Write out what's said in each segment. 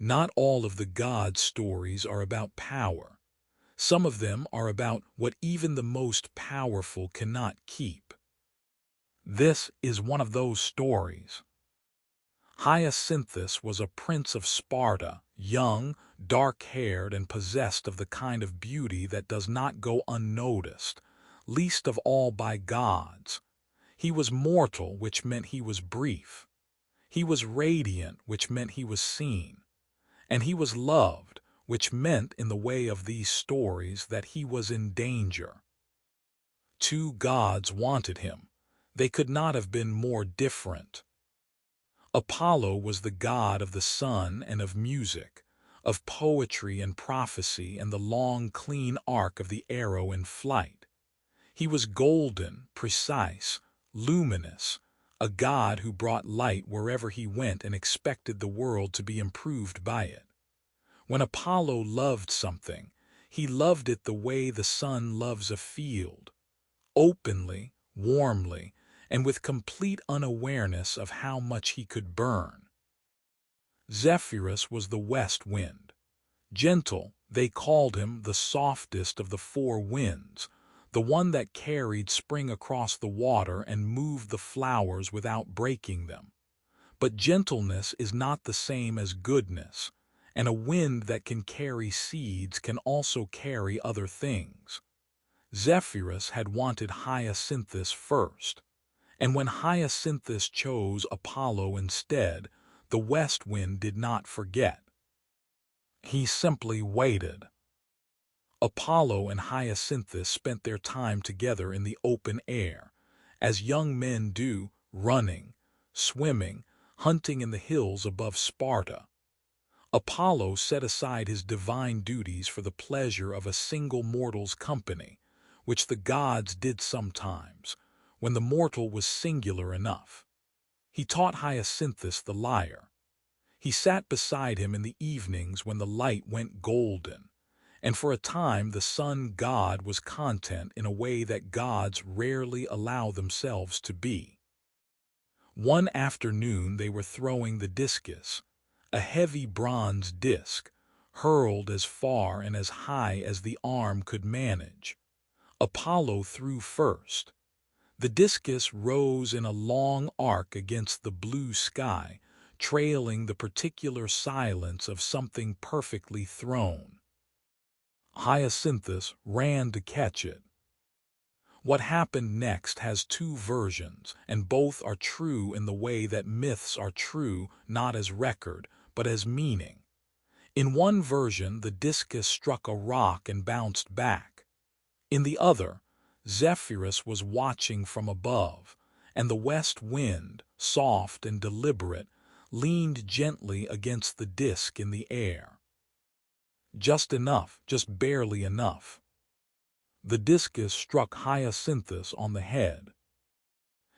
Not all of the God stories are about power. Some of them are about what even the most powerful cannot keep. This is one of those stories. Hyacinthus was a prince of Sparta, young, dark-haired, and possessed of the kind of beauty that does not go unnoticed, least of all by gods. He was mortal, which meant he was brief. He was radiant, which meant he was seen. And he was loved, which meant in the way of these stories that he was in danger. Two gods wanted him. They could not have been more different. Apollo was the god of the sun and of music, of poetry and prophecy and the long, clean arc of the arrow in flight. He was golden, precise, luminous, a god who brought light wherever he went and expected the world to be improved by it. When Apollo loved something, he loved it the way the sun loves a field, openly, warmly, and with complete unawareness of how much he could burn. Zephyrus was the west wind. Gentle, they called him the softest of the four winds, the one that carried spring across the water and moved the flowers without breaking them. But gentleness is not the same as goodness, and a wind that can carry seeds can also carry other things. Zephyrus had wanted Hyacinthus first, and when Hyacinthus chose Apollo instead, the west wind did not forget. He simply waited. Apollo and Hyacinthus spent their time together in the open air, as young men do, running, swimming, hunting in the hills above Sparta. Apollo set aside his divine duties for the pleasure of a single mortal's company, which the gods did sometimes, when the mortal was singular enough. He taught Hyacinthus the lyre. He sat beside him in the evenings when the light went golden, and for a time the sun god was content in a way that gods rarely allow themselves to be. One afternoon they were throwing the discus, a heavy bronze disc, hurled as far and as high as the arm could manage. Apollo threw first. The discus rose in a long arc against the blue sky, trailing the particular silence of something perfectly thrown. Hyacinthus ran to catch it. What happened next has two versions, and both are true in the way that myths are true not as record, but as meaning. In one version, the discus struck a rock and bounced back. In the other, Zephyrus was watching from above, and the west wind, soft and deliberate, leaned gently against the disc in the air. Just enough, just barely enough. The discus struck Hyacinthus on the head.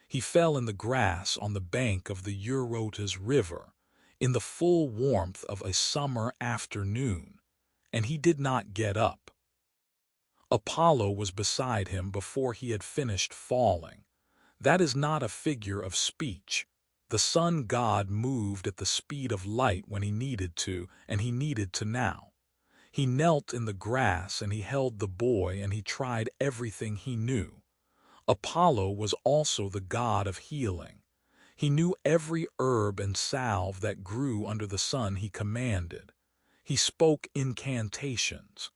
He fell in the grass on the bank of the Eurotas River, in the full warmth of a summer afternoon, and he did not get up. Apollo was beside him before he had finished falling. That is not a figure of speech. The sun god moved at the speed of light when he needed to, and he needed to now. He knelt in the grass and he held the boy and he tried everything he knew. Apollo was also the god of healing. He knew every herb and salve that grew under the sun he commanded. He spoke incantations.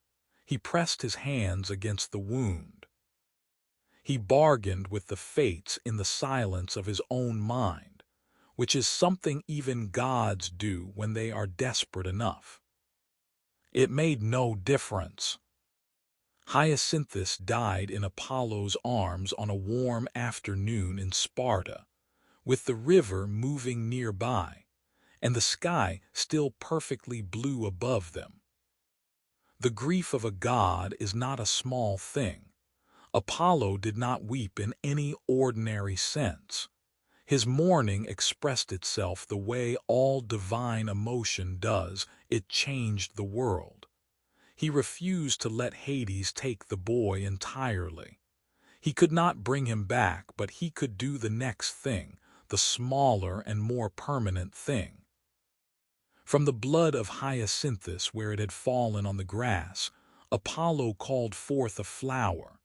He pressed his hands against the wound. He bargained with the fates in the silence of his own mind, which is something even gods do when they are desperate enough. It made no difference. Hyacinthus died in Apollo's arms on a warm afternoon in Sparta, with the river moving nearby, and the sky still perfectly blue above them. The grief of a god is not a small thing. Apollo did not weep in any ordinary sense. His mourning expressed itself the way all divine emotion does. It changed the world. He refused to let Hades take the boy entirely. He could not bring him back, but he could do the next thing, the smaller and more permanent thing. From the blood of Hyacinthus where it had fallen on the grass, Apollo called forth a flower,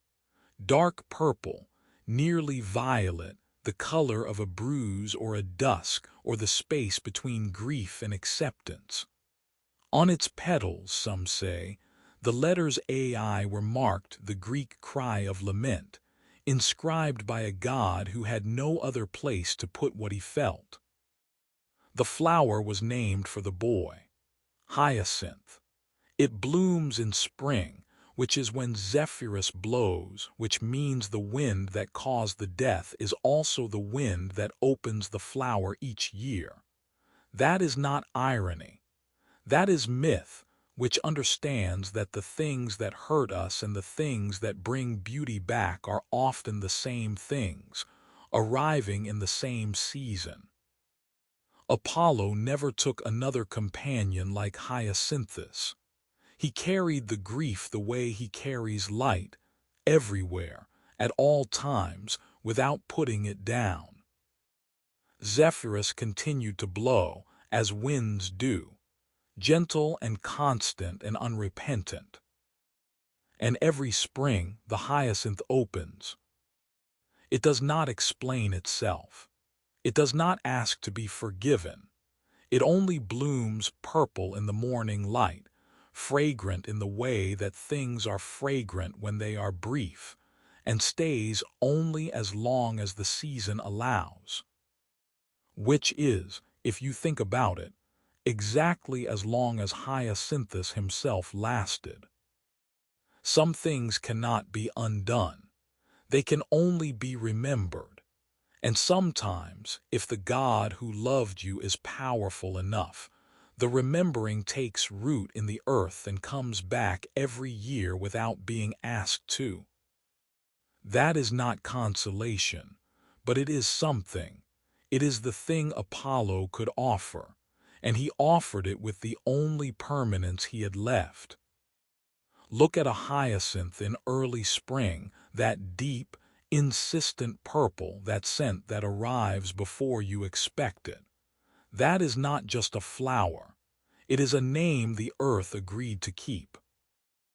dark purple, nearly violet, the color of a bruise or a dusk or the space between grief and acceptance. On its petals, some say, the letters AI were marked the Greek cry of lament, inscribed by a god who had no other place to put what he felt. The flower was named for the boy, Hyacinth. It blooms in spring, which is when Zephyrus blows, which means the wind that caused the death is also the wind that opens the flower each year. That is not irony. That is myth, which understands that the things that hurt us and the things that bring beauty back are often the same things, arriving in the same season. Apollo never took another companion like Hyacinthus. He carried the grief the way he carries light, everywhere, at all times, without putting it down. Zephyrus continued to blow, as winds do, gentle and constant and unrepentant. And every spring the hyacinth opens. It does not explain itself. It does not ask to be forgiven. It only blooms purple in the morning light, fragrant in the way that things are fragrant when they are brief, and stays only as long as the season allows. Which is, if you think about it, exactly as long as Hyacinthus himself lasted. Some things cannot be undone. They can only be remembered. And sometimes, if the God who loved you is powerful enough, the remembering takes root in the earth and comes back every year without being asked to. That is not consolation, but it is something. It is the thing Apollo could offer, and he offered it with the only permanence he had left. Look at a hyacinth in early spring, that deep, insistent purple, that scent that arrives before you expect it. That is not just a flower. It is a name the earth agreed to keep.